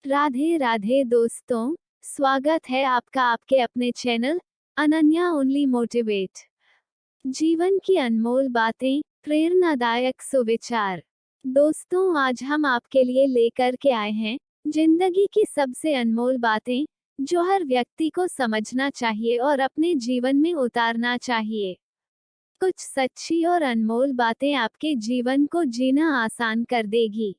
राधे राधे दोस्तों, स्वागत है आपका आपके अपने चैनल अनन्या ओनली मोटिवेट। जीवन की अनमोल बातें, प्रेरणादायक सुविचार। दोस्तों, आज हम आपके लिए लेकर के आए हैं जिंदगी की सबसे अनमोल बातें जो हर व्यक्ति को समझना चाहिए और अपने जीवन में उतारना चाहिए। कुछ सच्ची और अनमोल बातें आपके जीवन को जीना आसान कर देगी।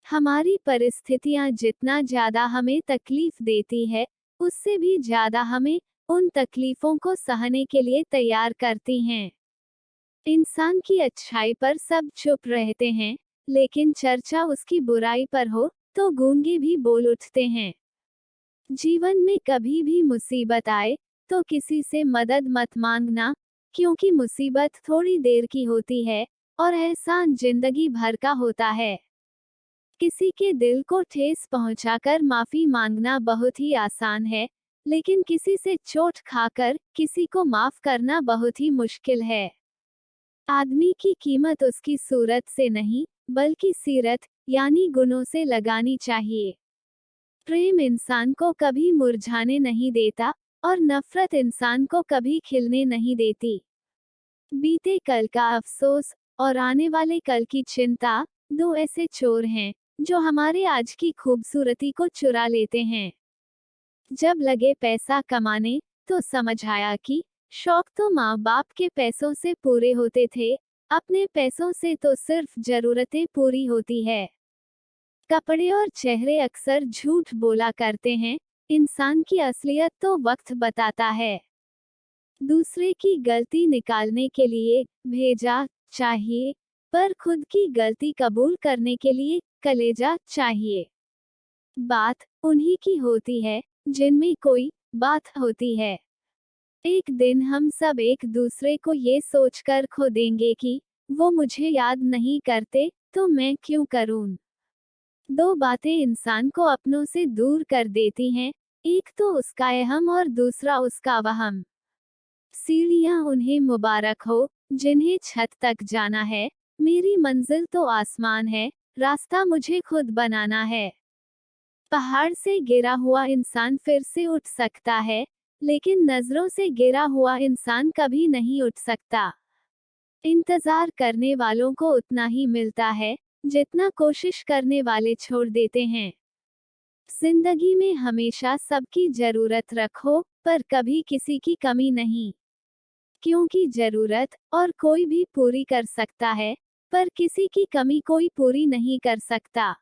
हमारी परिस्थितियां जितना ज्यादा हमें तकलीफ देती है, उससे भी ज्यादा हमें उन तकलीफों को सहने के लिए तैयार करती हैं। इंसान की अच्छाई पर सब चुप रहते हैं, लेकिन चर्चा उसकी बुराई पर हो तो गूंगे भी बोल उठते हैं। जीवन में कभी भी मुसीबत आए तो किसी से मदद मत मांगना, क्योंकि मुसीबत थोड़ी देर की होती है और एहसान जिंदगी भर का होता है। किसी के दिल को ठेस पहुंचाकर माफी मांगना बहुत ही आसान है, लेकिन किसी से चोट खाकर किसी को माफ करना बहुत ही मुश्किल है। आदमी की कीमत उसकी सूरत से नहीं, बल्कि सीरत यानी गुणों से लगानी चाहिए। प्रेम इंसान को कभी मुरझाने नहीं देता और नफरत इंसान को कभी खिलने नहीं देती। बीते कल का अफसोस और आने वाले कल की चिंता, दो ऐसे चोर हैं जो हमारे आज की खूबसूरती को चुरा लेते हैं। जब लगे पैसा कमाने तो समझ आया कि शौक तो माँ बाप के पैसों से पूरे होते थे, अपने पैसों से तो सिर्फ जरूरतें पूरी होती है। कपड़े और चेहरे अक्सर झूठ बोला करते हैं, इंसान की असलियत तो वक्त बताता है। दूसरे की गलती निकालने के लिए भेजा चाहिए, पर खुद की गलती कबूल करने के लिए कलेजा चाहिए। बात उन्हीं की होती है जिनमें कोई बात होती है। एक दिन हम सब एक दूसरे को ये सोचकर खो देंगे कि वो मुझे याद नहीं करते, तो मैं क्यों करूं। दो बातें इंसान को अपनों से दूर कर देती हैं, एक तो उसका अहम और दूसरा उसका वहम। सीढ़ियां उन्हें मुबारक हो जिन्हें छत तक जाना है, मेरी मंजिल तो आसमान है, रास्ता मुझे खुद बनाना है। पहाड़ से गिरा हुआ इंसान फिर से उठ सकता है, लेकिन नजरों से गिरा हुआ इंसान कभी नहीं उठ सकता। इंतजार करने वालों को उतना ही मिलता है जितना कोशिश करने वाले छोड़ देते हैं। जिंदगी में हमेशा सबकी जरूरत रखो, पर कभी किसी की कमी नहीं, क्योंकि जरूरत और कोई भी पूरी कर सकता है, पर किसी की कमी कोई पूरी नहीं कर सकता।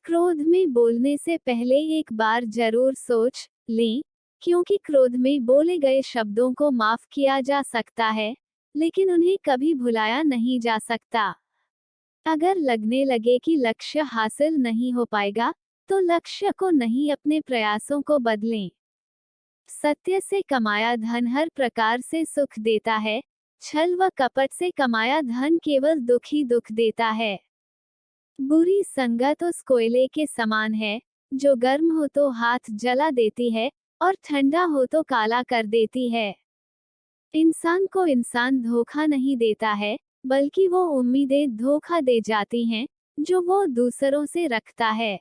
क्रोध में बोलने से पहले एक बार जरूर सोच लें, क्योंकि क्रोध में बोले गए शब्दों को माफ किया जा सकता है, लेकिन उन्हें कभी भुलाया नहीं जा सकता। अगर लगने लगे कि लक्ष्य हासिल नहीं हो पाएगा, तो लक्ष्य को नहीं, अपने प्रयासों को बदलें। सत्य से कमाया धन हर प्रकार से सुख देता है, छल व कपट से कमाया धन केवल दुख ही दुख देता है। बुरी संगत उस कोयले के समान है जो गर्म हो तो हाथ जला देती है और ठंडा हो तो काला कर देती है। इंसान को इंसान धोखा नहीं देता है, बल्कि वो उम्मीदें धोखा दे जाती हैं जो वो दूसरों से रखता है।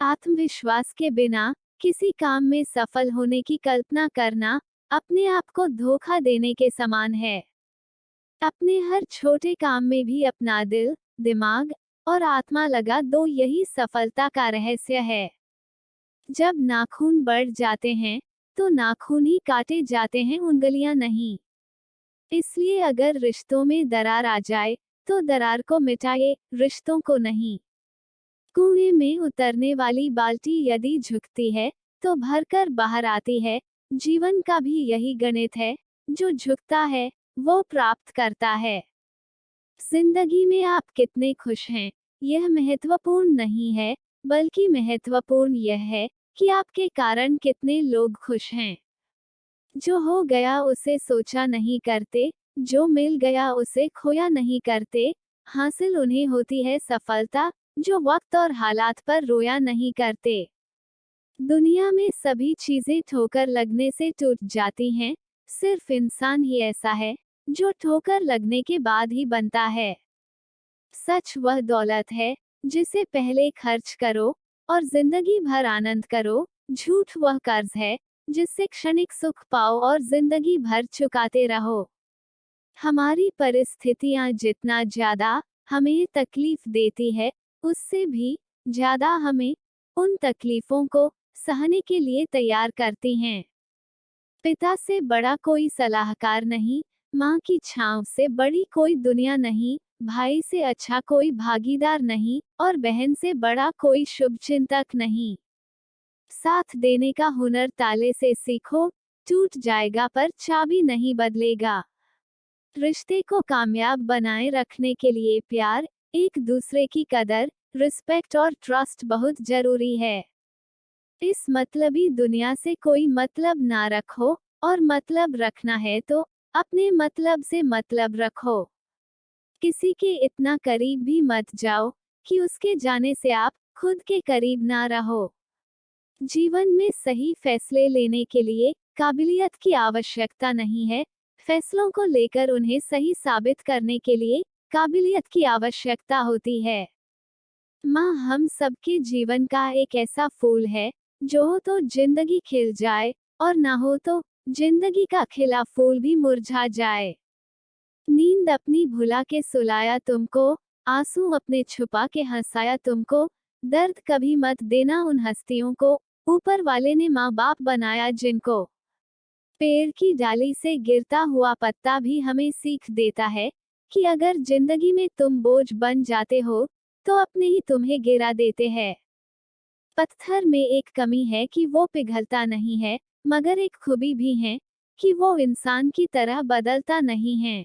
आत्मविश्वास के बिना किसी काम में सफल होने की कल्पना करना अपने आप को धोखा देने के समान है। अपने हर छोटे काम में भी अपना दिल, दिमाग और आत्मा लगा दो, यही सफलता का रहस्य है। जब नाखून बढ़ जाते हैं तो नाखून ही काटे जाते हैं, उंगलियां नहीं। इसलिए अगर रिश्तों में दरार आ जाए तो दरार को मिटाए, रिश्तों को नहीं। कुएं में उतरने वाली बाल्टी यदि झुकती है तो भरकर बाहर आती है। जीवन का भी यही गणित है, जो झुकता है वो प्राप्त करता है। जिंदगी में आप कितने खुश हैं, यह महत्वपूर्ण नहीं है, बल्कि महत्वपूर्ण यह है कि आपके कारण कितने लोग खुश हैं। जो हो गया उसे सोचा नहीं करते, जो मिल गया उसे खोया नहीं करते। हासिल उन्हें होती है सफलता जो वक्त और हालात पर रोया नहीं करते। दुनिया में सभी चीजें ठोकर लगने से टूट जाती हैं, सिर्फ इंसान ही ऐसा है जो ठोकर लगने के बाद ही बनता है। सच वह दौलत है जिसे पहले खर्च करो और जिंदगी भर आनंद करो। झूठ वह कर्ज है जिससे क्षणिक सुख पाओ और जिंदगी भर चुकाते रहो। हमारी परिस्थितियां जितना ज्यादा हमें तकलीफ देती है, उससे भी ज्यादा हमें उन तकलीफों को सहने के लिए तैयार करती हैं। पिता से बड़ा कोई सलाहकार नहीं, माँ की छांव से बड़ी कोई दुनिया नहीं, भाई से अच्छा कोई भागीदार नहीं, और बहन से बड़ा कोई शुभचिंतक नहीं। साथ देने का हुनर ताले से सीखो, टूट जाएगा पर चाबी नहीं बदलेगा। रिश्ते को कामयाब बनाए रखने के लिए प्यार, एक दूसरे की कदर, रिस्पेक्ट और ट्रस्ट बहुत जरूरी है। इस मतलबी दुनिया से कोई मतलब ना रखो, और मतलब रखना है तो अपने मतलब से मतलब रखो। किसी के इतना करीब भी मत जाओ कि उसके जाने से आप खुद के करीब ना रहो। जीवन में सही फैसले लेने के लिए काबिलियत की आवश्यकता नहीं है, फैसलों को लेकर उन्हें सही साबित करने के लिए काबिलियत की आवश्यकता होती है। माँ हम सबके जीवन का एक ऐसा फूल है, जो हो तो जिंदगी खिल जाए, और ना हो तो जिंदगी का खिला फूल भी मुरझा जाए। नींद अपनी भुला के सुलाया तुमको, आंसू अपने छुपा के हंसाया तुमको, दर्द कभी मत देना उन हस्तियों को, ऊपर वाले ने माँ बाप बनाया जिनको। पेड़ की डाली से गिरता हुआ पत्ता भी हमें सीख देता है कि अगर जिंदगी में तुम बोझ बन जाते हो, तो अपने ही तुम्हें गिरा देते हैं। पत्थर में एक कमी है कि वो पिघलता नहीं है, मगर एक खूबी भी है कि वो इंसान की तरह बदलता नहीं है।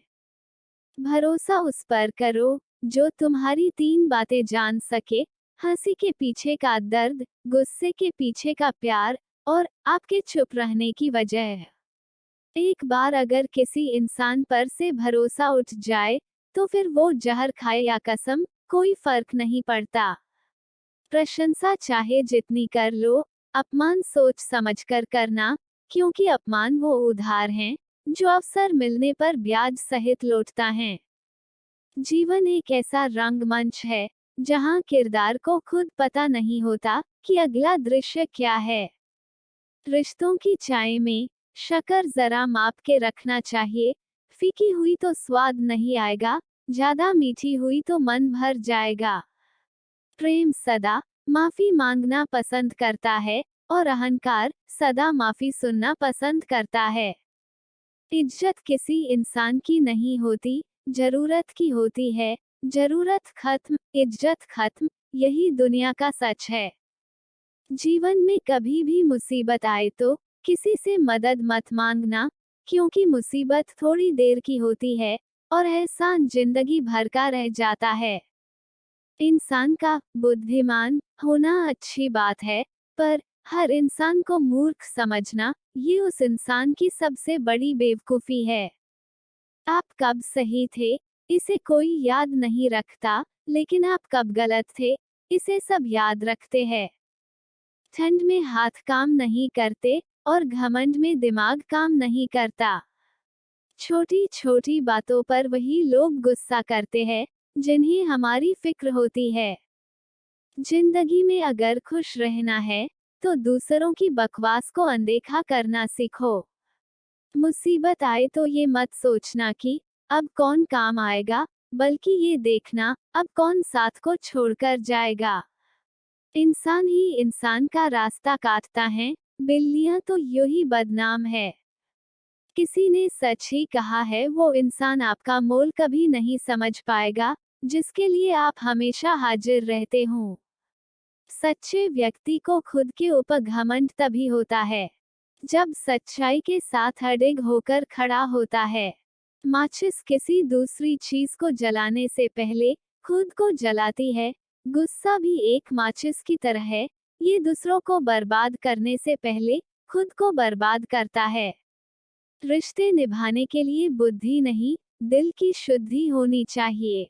भरोसा उस पर करो जो तुम्हारी 3 बातें जान सके, हंसी के पीछे का दर्द, गुस्से के पीछे का प्यार, और आपके चुप रहने की वजह। एक बार अगर किसी इंसान पर से भरोसा उठ जाए, तो फिर वो जहर खाए या कसम, कोई फर्क नहीं पड़ता। प्रशंसा चाहे जितनी कर लो, अपमान सोच समझकर करना, क्योंकि अपमान वो उधार हैं जो अवसर मिलने पर ब्याज सहित लौटता है। जीवन एक ऐसा रंगमंच है जहां किरदार को खुद पता नहीं होता कि अगला दृश्य क्या है। रिश्तों की चाय में शक्कर जरा माप के रखना चाहिए, फीकी हुई तो स्वाद नहीं आएगा, ज्यादा मीठी हुई तो मन भर जाएगा। प्रेम सदा माफी मांगना पसंद करता है, और अहंकार सदा माफी सुनना पसंद करता है। इज्जत किसी इंसान की नहीं होती, जरूरत की होती है। जरूरत खत्म, इज्जत खत्म, यही दुनिया का सच है। जीवन में कभी भी मुसीबत आए तो किसी से मदद मत मांगना, क्योंकि मुसीबत थोड़ी देर की होती है और एहसान जिंदगी भर का रह जाता है। इंसान का बुद्धिमान होना अच्छी बात है, पर हर इंसान को मूर्ख समझना, ये उस इंसान की सबसे बड़ी बेवकूफी है। आप कब सही थे, इसे कोई याद नहीं रखता, लेकिन आप कब गलत थे, इसे सब याद रखते हैं। ठंड में हाथ काम नहीं करते, और घमंड में दिमाग काम नहीं करता। छोटी छोटी बातों पर वही लोग गुस्सा करते हैं जिन्हें हमारी फिक्र होती है। जिंदगी में अगर खुश रहना है, तो दूसरों की बकवास को अनदेखा करना सीखो। मुसीबत आए तो ये मत सोचना कि अब कौन काम आएगा, बल्कि ये देखना अब कौन साथ को छोड़कर जाएगा। इंसान ही इंसान का रास्ता काटता है, बिल्लियां तो यूं ही बदनाम है। किसी ने सच ही कहा है, वो इंसान आपका मोल कभी नहीं समझ पाएगा जिसके लिए आप हमेशा हाजिर रहते हो। सच्चे व्यक्ति को खुद के ऊपर घमंड तभी होता है जब सच्चाई के साथ अडिग होकर खड़ा होता है। माचिस किसी दूसरी चीज को जलाने से पहले खुद को जलाती है, गुस्सा भी एक माचिस की तरह है, ये दूसरों को बर्बाद करने से पहले खुद को बर्बाद करता है। रिश्ते निभाने के लिए बुद्धि नहीं, दिल की शुद्धि होनी चाहिए।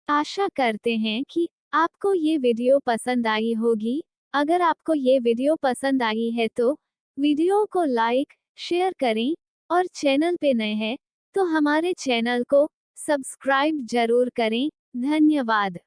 आशा करते हैं कि आपको ये वीडियो पसंद आई होगी। अगर आपको ये वीडियो पसंद आई है तो वीडियो को लाइक, शेयर करें, और चैनल पे नए हैं तो हमारे चैनल को सब्सक्राइब जरूर करें। धन्यवाद।